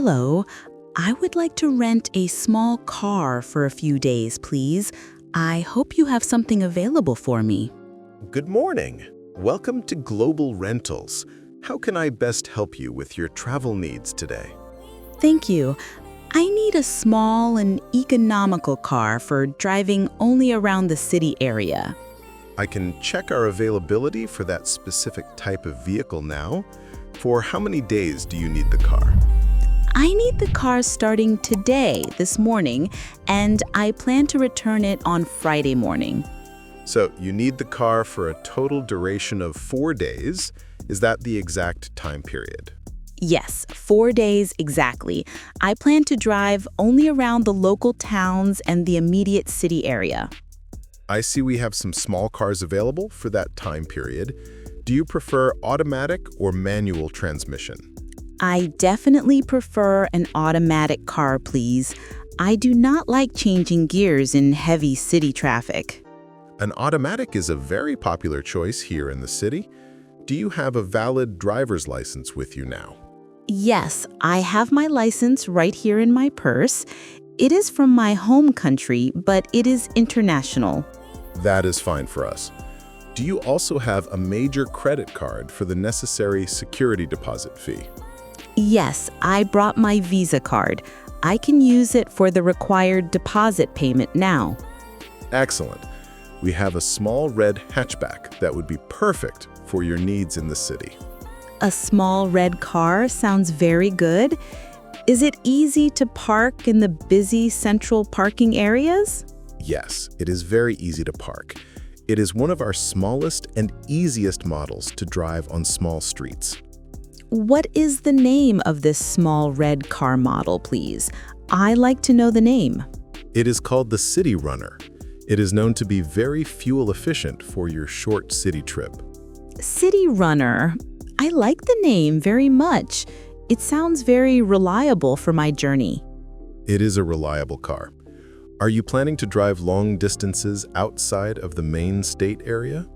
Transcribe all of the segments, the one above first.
Hello, I would like to rent a small car for a few days, please. I hope you have something available for me. Good morning. Welcome to Global Rentals. How can I best help you with your travel needs today? Thank you. I need a small and economical car for driving only around the city area. I can check our availability for that specific type of vehicle now. For how many days do you need the car? I need the car starting today, this morning, and I plan to return it on Friday morning. So you need the car for a total duration of 4 days. Is that the exact time period? Yes, 4 days exactly. I plan to drive only around the local towns and the immediate city area. I see we have some small cars available for that time period. Do you prefer automatic or manual transmission? I definitely prefer an automatic car, please. I do not like changing gears in heavy city traffic. An automatic is a very popular choice here in the city. Do you have a valid driver's license with you now? Yes, I have my license right here in my purse. It is from my home country, but it is international. That is fine for us. Do you also have a major credit card for the necessary security deposit fee? Yes, I brought my Visa card. I can use it for the required deposit payment now. Excellent. We have a small red hatchback that would be perfect for your needs in the city. A small red car sounds very good. Is it easy to park in the busy central parking areas? Yes, it is very easy to park. It is one of our smallest and easiest models to drive on small streets. What is the name of this small red car model, please? I like to know the name. It is called the City Runner. It is known to be very fuel efficient for your short city trip. City Runner. I like the name very much. It sounds very reliable for my journey. It is a reliable car. Are you planning to drive long distances outside of the main state area?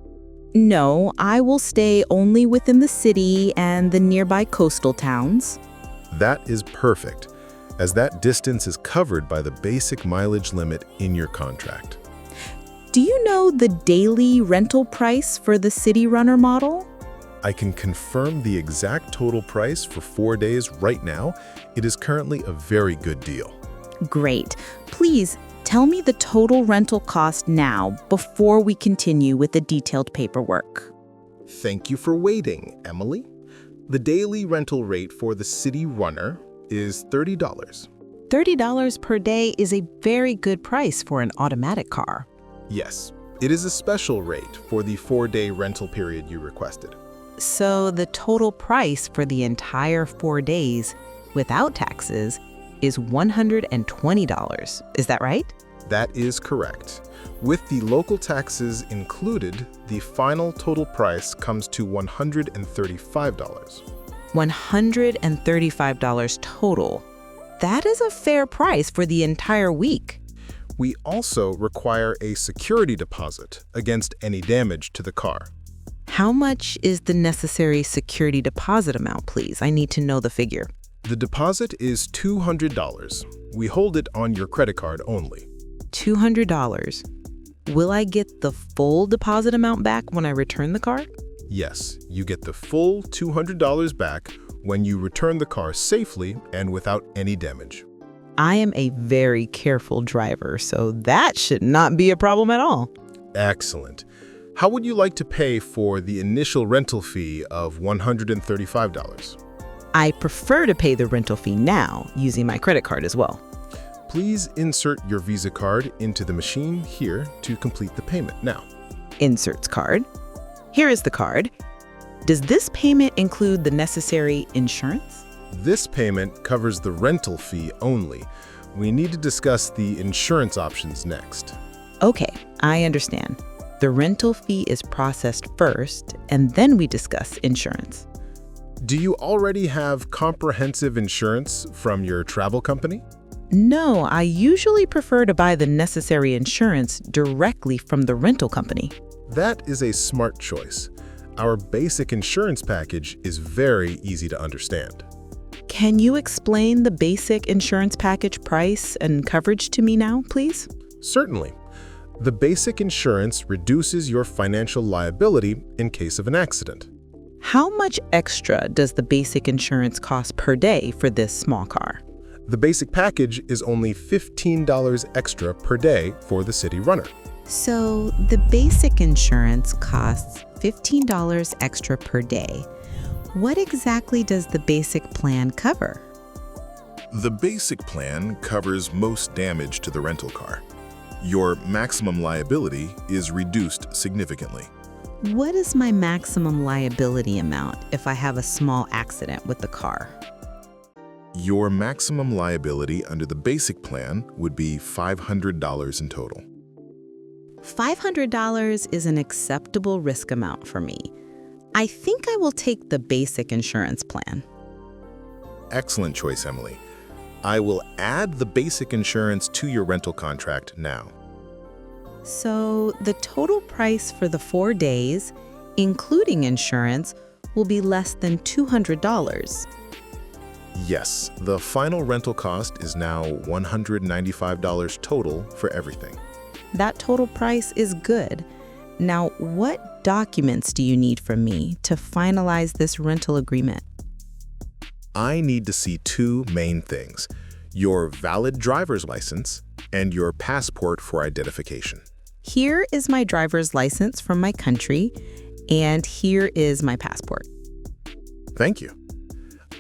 No, I will stay only within the city and the nearby coastal towns. That is perfect, as that distance is covered by the basic mileage limit in your contract. Do you know the daily rental price for the City Runner model? I can confirm the exact total price for 4 days right now. It is currently a very good deal. Great. Please tell me the total rental cost now before we continue with the detailed paperwork. Thank you for waiting, Emily. The daily rental rate for the City Runner is $30. $30 per day is a very good price for an automatic car. Yes, it is a special rate for the 4-day rental period you requested. So the total price for the entire 4 days without taxes is $120. Is that right? That is correct. With the local taxes included, the final total price comes to $135. $135 total. That is a fair price for the entire week. We also require a security deposit against any damage to the car. How much is the necessary security deposit amount, please? I need to know the figure. The deposit is $200. We hold it on your credit card only. $200. Will I get the full deposit amount back when I return the car? Yes, you get the full $200 back when you return the car safely and without any damage. I am a very careful driver, so that should not be a problem at all. Excellent. How would you like to pay for the initial rental fee of $135? I prefer to pay the rental fee now, using my credit card as well. Please insert your Visa card into the machine here to complete the payment now. Inserts card. Here is the card. Does this payment include the necessary insurance? This payment covers the rental fee only. We need to discuss the insurance options next. Okay, I understand. The rental fee is processed first, and then we discuss insurance. Do you already have comprehensive insurance from your travel company? No, I usually prefer to buy the necessary insurance directly from the rental company. That is a smart choice. Our basic insurance package is very easy to understand. Can you explain the basic insurance package price and coverage to me now, please? Certainly. The basic insurance reduces your financial liability in case of an accident. How much extra does the basic insurance cost per day for this small car? The basic package is only $15 extra per day for the city runner. So the basic insurance costs $15 extra per day. What exactly does the basic plan cover? The basic plan covers most damage to the rental car. Your maximum liability is reduced significantly. What is my maximum liability amount if I have a small accident with the car? Your maximum liability under the basic plan would be $500 in total. $500 is an acceptable risk amount for me. I think I will take the basic insurance plan. Excellent choice, Emily. I will add the basic insurance to your rental contract now. So the total price for the 4 days, including insurance, will be less than $200. Yes, the final rental cost is now $195 total for everything. That total price is good. Now, what documents do you need from me to finalize this rental agreement? I need to see two main things: your valid driver's license and your passport for identification. Here is my driver's license from my country, and here is my passport. Thank you.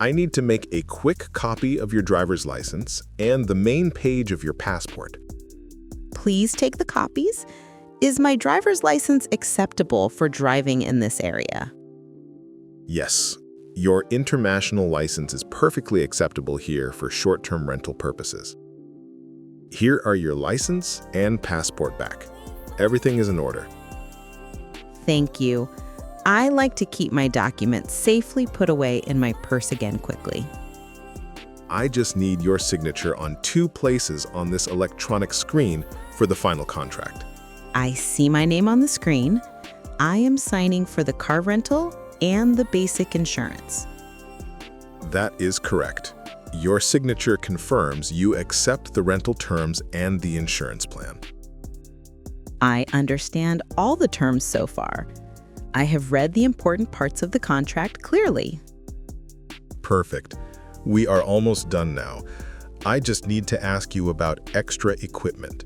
I need to make a quick copy of your driver's license and the main page of your passport. Please take the copies. Is my driver's license acceptable for driving in this area? Yes, your international license is perfectly acceptable here for short-term rental purposes. Here are your license and passport back. Everything is in order. Thank you. I like to keep my documents safely put away in my purse again quickly. I just need your signature on two places on this electronic screen for the final contract. I see my name on the screen. I am signing for the car rental and the basic insurance. That is correct. Your signature confirms you accept the rental terms and the insurance plan. I understand all the terms so far. I have read the important parts of the contract clearly. Perfect. We are almost done now. I just need to ask you about extra equipment.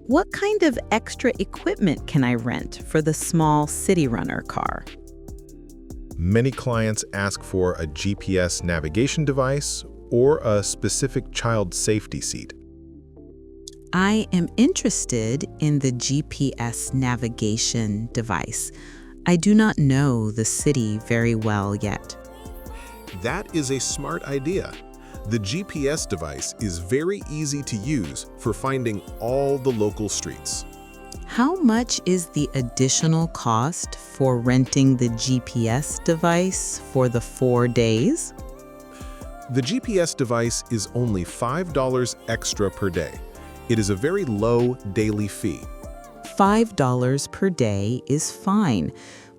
What kind of extra equipment can I rent for the small city runner car? Many clients ask for a GPS navigation device or a specific child safety seat. I am interested in the GPS navigation device. I do not know the city very well yet. That is a smart idea. The GPS device is very easy to use for finding all the local streets. How much is the additional cost for renting the GPS device for the 4 days? The GPS device is only $5 extra per day. It is a very low daily fee. $5 per day is fine.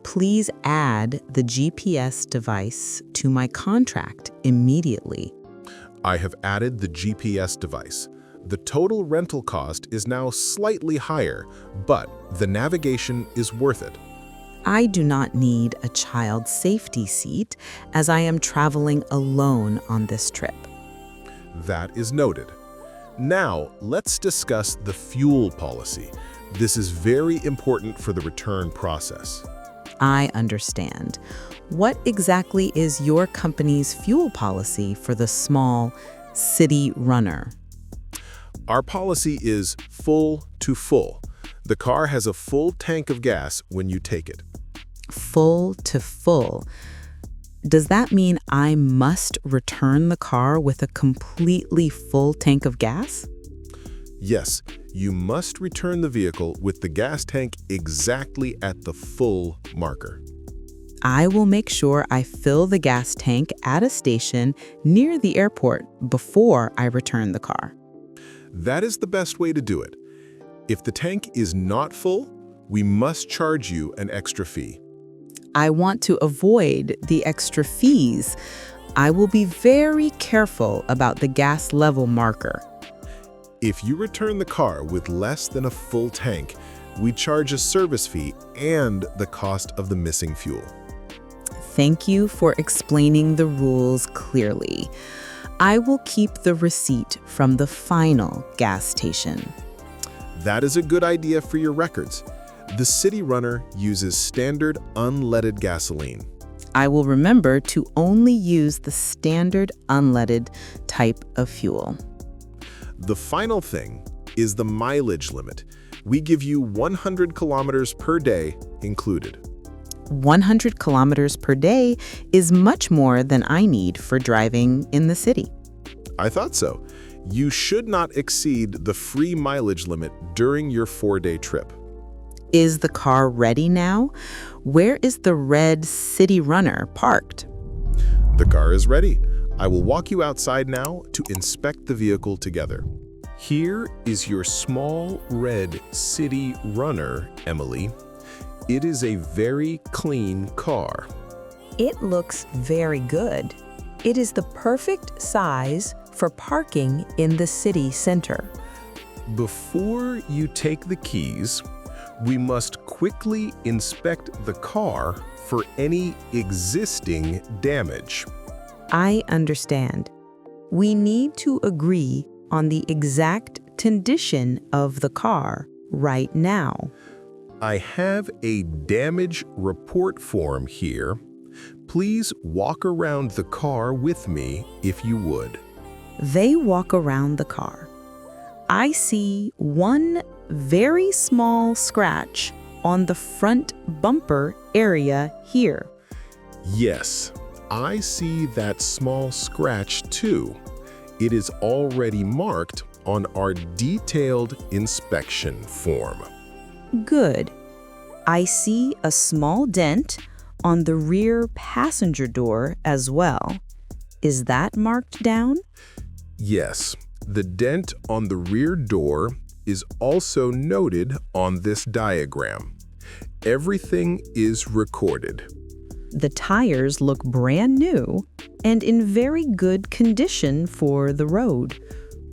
Please add the GPS device to my contract immediately. I have added the GPS device. The total rental cost is now slightly higher, but the navigation is worth it. I do not need a child safety seat as I am traveling alone on this trip. That is noted. Now, let's discuss the fuel policy. This is very important for the return process. I understand. What exactly is your company's fuel policy for the small city runner? Our policy is full to full. The car has a full tank of gas when you take it. Full to full. Does that mean I must return the car with a completely full tank of gas? Yes, you must return the vehicle with the gas tank exactly at the full marker. I will make sure I fill the gas tank at a station near the airport before I return the car. That is the best way to do it. If the tank is not full, we must charge you an extra fee. I want to avoid the extra fees. I will be very careful about the gas level marker. If you return the car with less than a full tank, we charge a service fee and the cost of the missing fuel. Thank you for explaining the rules clearly. I will keep the receipt from the final gas station. That is a good idea for your records. The City Runner uses standard unleaded gasoline. I will remember to only use the standard unleaded type of fuel. The final thing is the mileage limit. We give you 100 kilometers per day included. 100 kilometers per day is much more than I need for driving in the city. I thought so. You should not exceed the free mileage limit during your 4-day trip. Is the car ready now? Where is the red City Runner parked? The car is ready. I will walk you outside now to inspect the vehicle together. Here is your small red City Runner, Emily. It is a very clean car. It looks very good. It is the perfect size for parking in the city center. Before you take the keys, we must quickly inspect the car for any existing damage. I understand. We need to agree on the exact condition of the car right now. I have a damage report form here. Please walk around the car with me if you would. They walk around the car. I see one very small scratch on the front bumper area here. Yes, I see that small scratch too. It is already marked on our detailed inspection form. Good. I see a small dent on the rear passenger door as well. Is that marked down? Yes, the dent on the rear door is also noted on this diagram. Everything is recorded. The tires look brand new and in very good condition for the road.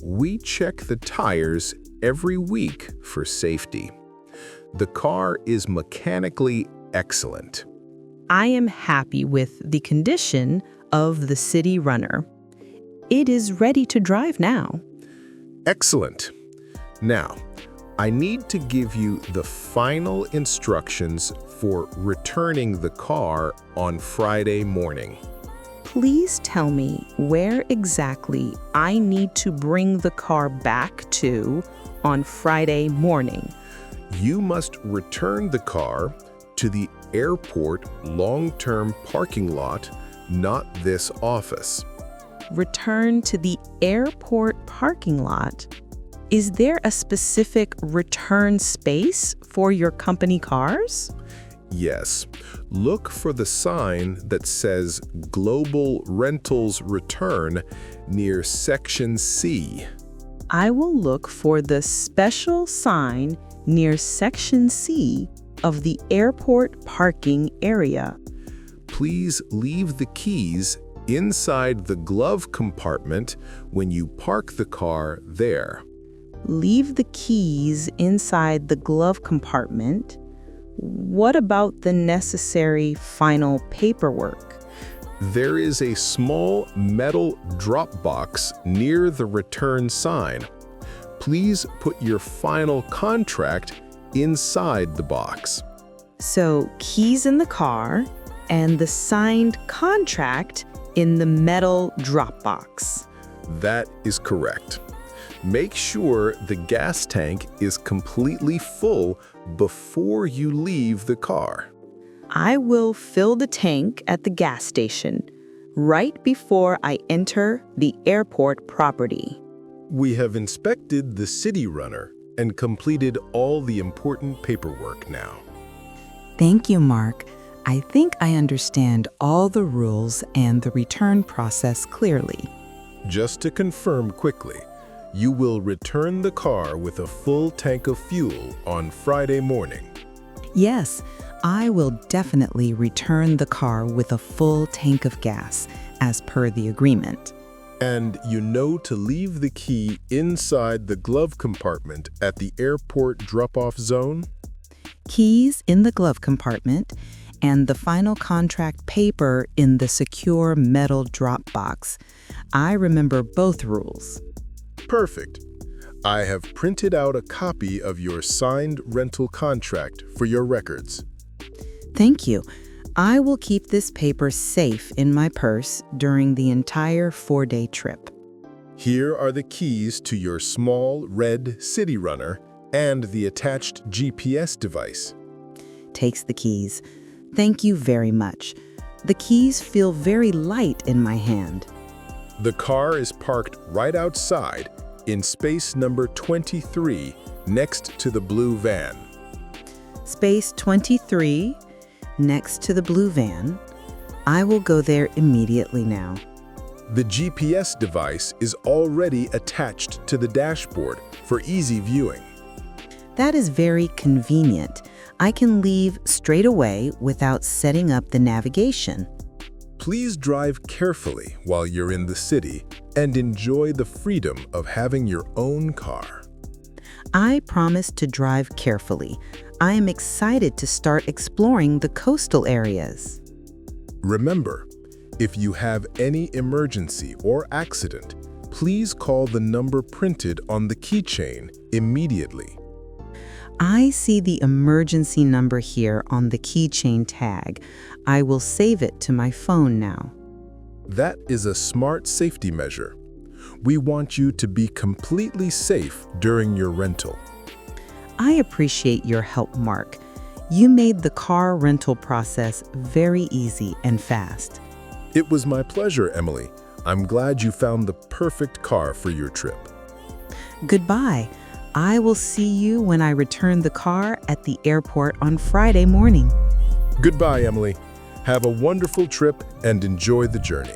We check the tires every week for safety. The car is mechanically excellent. I am happy with the condition of the City Runner. It is ready to drive now. Excellent. Now, I need to give you the final instructions for returning the car on Friday morning. Please tell me where exactly I need to bring the car back to on Friday morning. You must return the car to the airport long-term parking lot, not this office. Return to the airport parking lot. Is there a specific return space for your company cars? Yes. Look for the sign that says Global Rentals Return near Section C. I will look for the special sign near Section C of the airport parking area. Please leave the keys inside the glove compartment when you park the car there. Leave the keys inside the glove compartment. What about the necessary final paperwork? There is a small metal drop box near the return sign. Please put your final contract inside the box. So, keys in the car and the signed contract in the metal drop box. That is correct. Make sure the gas tank is completely full before you leave the car. I will fill the tank at the gas station right before I enter the airport property. We have inspected the City Runner and completed all the important paperwork now. Thank you, Mark. I think I understand all the rules and the return process clearly. Just to confirm quickly, you will return the car with a full tank of fuel on Friday morning. Yes, I will definitely return the car with a full tank of gas. as per the agreement. And you know to leave the key inside the glove compartment at the airport drop-off zone? Keys in the glove compartment and the final contract paper in the secure metal drop box. I remember both rules. Perfect. I have printed out a copy of your signed rental contract for your records. Thank you. I will keep this paper safe in my purse during the entire 4-day trip. Here are the keys to your small red city runner and the attached GPS device. Takes the keys. Thank you very much. The keys feel very light in my hand. The car is parked right outside in space number 23 next to the blue van. Space 23, next to the blue van. I will go there immediately now. The GPS device is already attached to the dashboard for easy viewing. That is very convenient. I can leave straight away without setting up the navigation. Please drive carefully while you're in the city and enjoy the freedom of having your own car. I promise to drive carefully. I am excited to start exploring the coastal areas. Remember, if you have any emergency or accident, please call the number printed on the keychain immediately. I see the emergency number here on the keychain tag. I will save it to my phone now. That is a smart safety measure. We want you to be completely safe during your rental. I appreciate your help, Mark. You made the car rental process very easy and fast. It was my pleasure, Emily. I'm glad you found the perfect car for your trip. Goodbye. I will see you when I return the car at the airport on Friday morning. Goodbye, Emily. Have a wonderful trip and enjoy the journey.